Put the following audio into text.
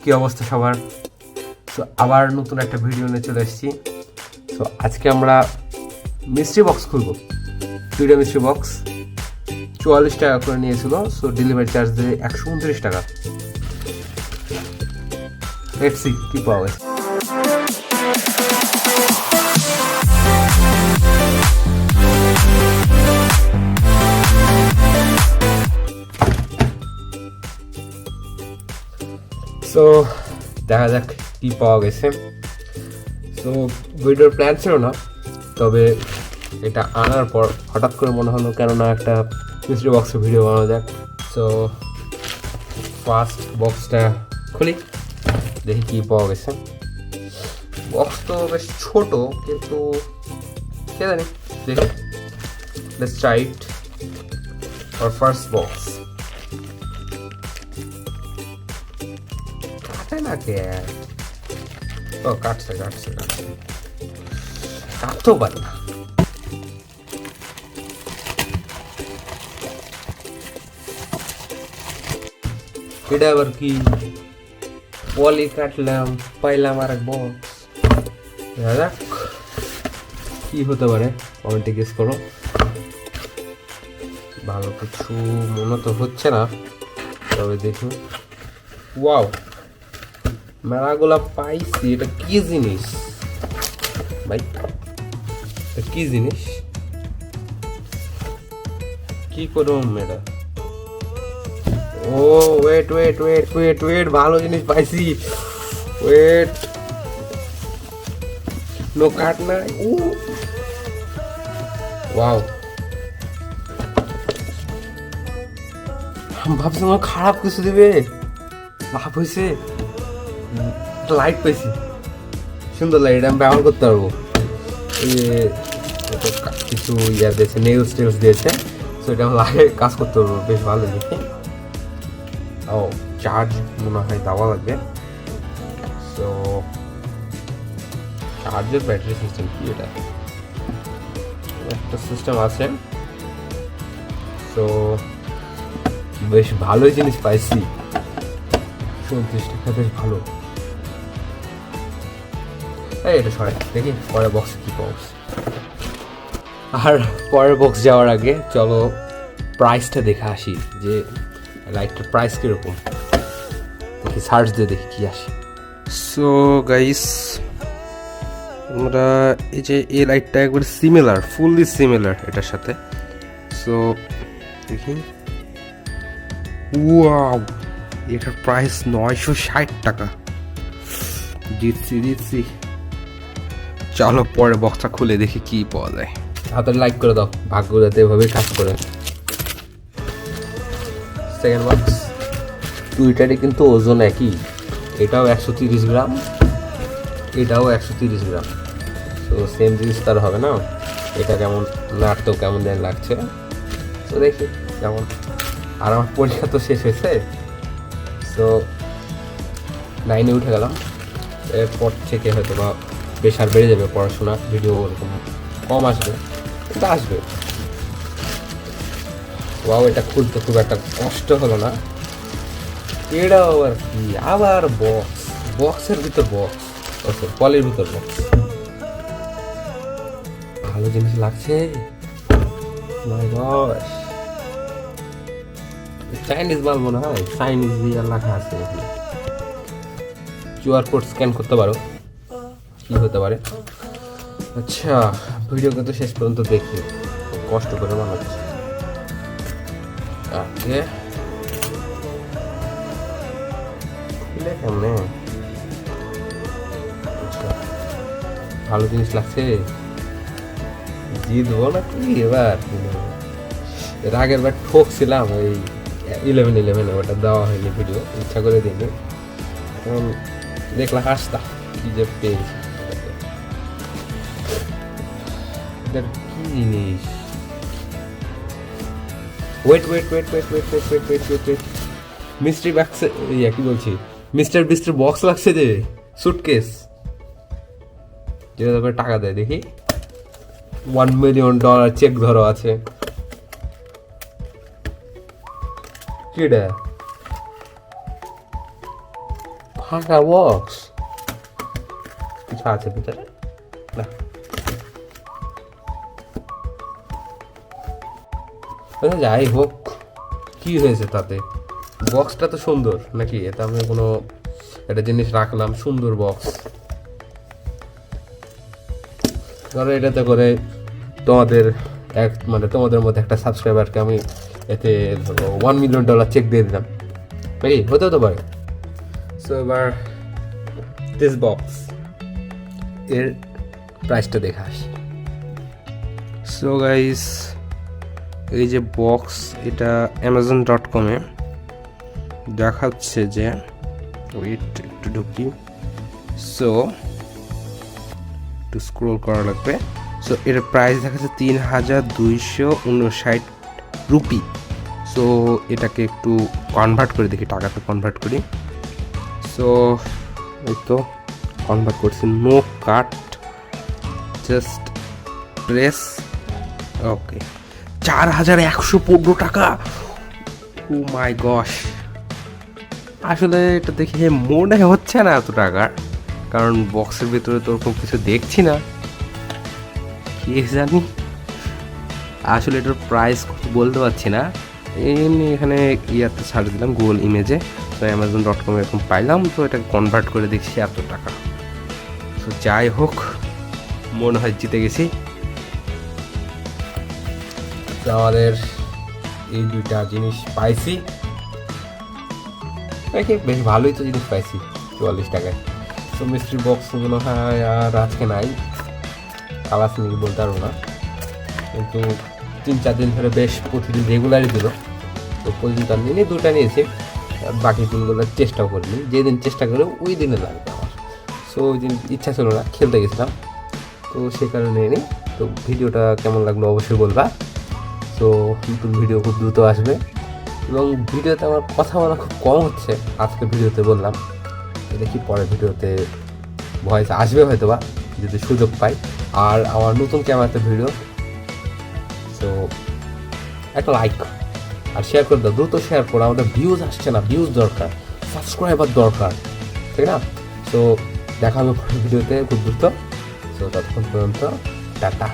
কি অবস্থা সবার? তো আবার নতুন একটা ভিডিও নিয়ে চলে এসেছি। তো আজকে আমরা মিস্ট্রি বক্স খুলবো। দুইটা মিস্ট্রি বক্স 44 টাকা করে নিয়েছিল। সো ডেলিভারি চার্জ দিয়ে 129 টাকা। লেটস সি কি পাওয়া গেছে। সো দেখা যাক কি পাওয়া গেছে। সো ভিডিওর প্ল্যান ছিল না, তবে এটা আনার পর হঠাৎ করে মনে হলো কেননা একটা মিস্ট্রি বক্সের ভিডিও বানানো যাক। সো ফার্স্ট বক্সটা খুলি, দেখি কি পাওয়া গেছে। বক্স তো বেশ ছোট, কিন্তু কে জানি, দেখি। Let's try it. আর ফার্স্ট বক্স না কে? ও কাটতে কাটতেও পারে না। এটা আবার কি? পলি কাটলাম, পাইলাম আর এক বক্স। যাক কি হতে পারে কমেন্টে গেস করো। ভালো কিছু মনে তো হচ্ছে না, তবে দেখুন। ওয়াও, মেলাগুলা পাইছি। এটা কি জিনিস ভাই? এটা কি জিনিস? কি করুন এটা? ও ওয়েট, ভালো জিনিস পাইছি। ওয়েট, নো কাট নাই। ওয়াও, ভাবছি আমার খারাপ কিছু দিবে। লাভ হয়েছে, লাইট পাইছি। সুন্দর লাইট, আমি ব্যবহার করতে পারবো। কিছু ইয়া দিয়েছে, নেলস টেলস দিয়েছে। সো এটা আমার লাগে, কাজ করতে পারবো, বেশ ভালো দেখি। ও চার্জ মনে হয় দেওয়া লাগবে। সো চার্জের ব্যাটারি সিস্টেম কি? এটা একটা সিস্টেম আছে। সো বেশ ভালোই জিনিস পাইছি। 34 টাকা, বেশ ভালো। এটা সরাই দেখি পরের বক্স কি বক্স। আর পরের বক্স যাওয়ার আগে চলো প্রাইসটা দেখে আসি, যে লাইটটার প্রাইস কিরকম। দেখি সার্চ দিয়ে দেখি কি আসে। সো গাইস, আমরা এই লাইটটা একবার সিমিলার, ফুললি সিমিলার এটার সাথে। সো দেখি। ওয়াও, এটার প্রাইস 960 টাকা। দিচ্ছি। চলো পরে বক্সটা খুলে দেখি কি পাওয়া যায়। হাতের লাইক করে দাও, ভাগ্য যাতে এভাবেই কাজ করে। সেকেন্ড বক্স, দুইটারই কিন্তু ওজন একই। এটাও 130 গ্রাম, এটাও 130 গ্রাম। তো সেম জিনিস তার হবে না। এটা কেমন নাড়তেও কেমন যেন লাগছে। তো দেখি কেমন। আর আমার পরীক্ষা তো শেষ হয়েছে। সো 9-এ উঠে গেলাম। এরপর থেকে হয়তো বা প্রেশার বেড়ে যাবে, পড়াশোনা ভিডিও ওরকম কম আসবে, কিন্তু আসবে। ওয়াও, এটা খুলতে খুব একটা কষ্ট হলো না। এটাও আবার কি? আবার বক্স, বক্সের ভিতর বক্স, পলির ভিতর বক্স। ভালো জিনিস লাগছে। মাই গশ, চাইনিজ মাল মনে হয়। চাইনিজ দিয়ে লেখা আছে। কিউআর কোড স্ক্যান করতে পারো, কি হতে পারে। আচ্ছা, ভিডিও কিন্তু শেষ পর্যন্ত দেখি, কষ্ট করে বানাচ্ছি। ওকে, খুলে কেমনে? আচ্ছা, ভালো জিনিস লাগছে। জিতবো নাকি এবার? এর আগের বার ঠকছিলাম, ওই 11 ওটা দেওয়া হয়নি, ভিডিও ইচ্ছা করে দিইনি। এখন দেখলাম হাসতা কি যে পেয়েছি। এটার কি জিনিস? ওয়েট, মিস্ট্রি বক্স, ইয়া কি বলছি, মিস্টার বিস্টের বক্স লাগছে যে, সুটকেস, যেটা করে টাকা দেয়। দেখি, $1 মিলিয়ন চেক ধরো আছে। কিটা ফাঁকা বক্স, কিছু আছে ভিতরে না। যাই হোক, কি হয়েছে তাতে? বক্সটা তো সুন্দর নাকি? এটা আমি কোনো একটা জিনিস রাখলাম, সুন্দর বক্স। ধরো এটাতে করে তোমাদের তোমাদের মধ্যে একটা সাবস্ক্রাইবারকে আমি এতে $1 মিলিয়ন চেক দিয়ে দিলাম, নাকি? হতেও তো পারে। সো এবার দিস বক্স এর প্রাইসটা দেখে আসি। সো গাইস, এই যে বক্স, এটা amazon.com-এ দেখাচ্ছে যে, ওয়েট একটু ঢুকি, সো একটু স্ক্রোল করা লাগবে। সো এর প্রাইস দেখাচ্ছে ৩,২৫৯ রুপি। সো এটাকে একটু কনভার্ট করে দেখি, টাকাতে কনভার্ট করি। সো এই তো কনভার্ট করছি, নো কাট, জাস্ট প্রেস, ওকে। 4,115 টাকা, ও মাই গশ। আসলে এটা দেখে মনে হচ্ছে না এত টাকার, কারণ বক্সের ভিতরে তো ওরকম কিছু দেখছি না, কি জানি। আসলে এটার প্রাইস বলতে পারছি না, এমনি এখানে ইয়াতে ছাড় দিলাম গুগল ইমেজে। তো amazon.com এরকম পাইলাম, তো এটাকে কনভার্ট করে দেখছি এত টাকা। তো যাই হোক, মনে হয় জিতে গেছি। তো আমাদের এই দুইটা জিনিস পাইছি, বেশ ভালোই তো জিনিস পাইছি 44 টাকায়। তো মিস্ট্রি বক্স মনে হয় আর আজকে নাই, কালাস নিয়ে বলতে পারবো না, কিন্তু 3-4 দিন ধরে বেশ প্রতিদিন রেগুলারই দিল। তো প্রতিদিন তার নিয়ে দুটা নিয়েছি, বাকি দিনগুলো চেষ্টাও করিনি। যেদিন চেষ্টা করে ওই দিনে লাগবে আমার। সো ওই দিন ইচ্ছা ছিল না, খেলতে গেছিলাম, তো সে কারণে নিই। তো ভিডিওটা কেমন লাগলো অবশ্যই বলবা। তো নতুন ভিডিও খুব দ্রুত আসবে, এবং ভিডিওতে আমার কথা বলা খুব কম হচ্ছে, আজকে ভিডিওতে বললাম। দেখি পরের ভিডিওতে ভয়েস আসবে হয়তো বা, যদি সুযোগ পাই। আর আমার নতুন ক্যামেরাতে ভিডিও, সো একটা লাইক আর শেয়ার করে দাও, দ্রুত শেয়ার করো। আমাদের ভিউজ আসছে না, ভিউজ দরকার, সাবস্ক্রাইবার দরকার, ঠিক না? সো দেখা হবে পরের ভিডিওতে খুব দ্রুত। সো ততক্ষণ পর্যন্ত টাটা।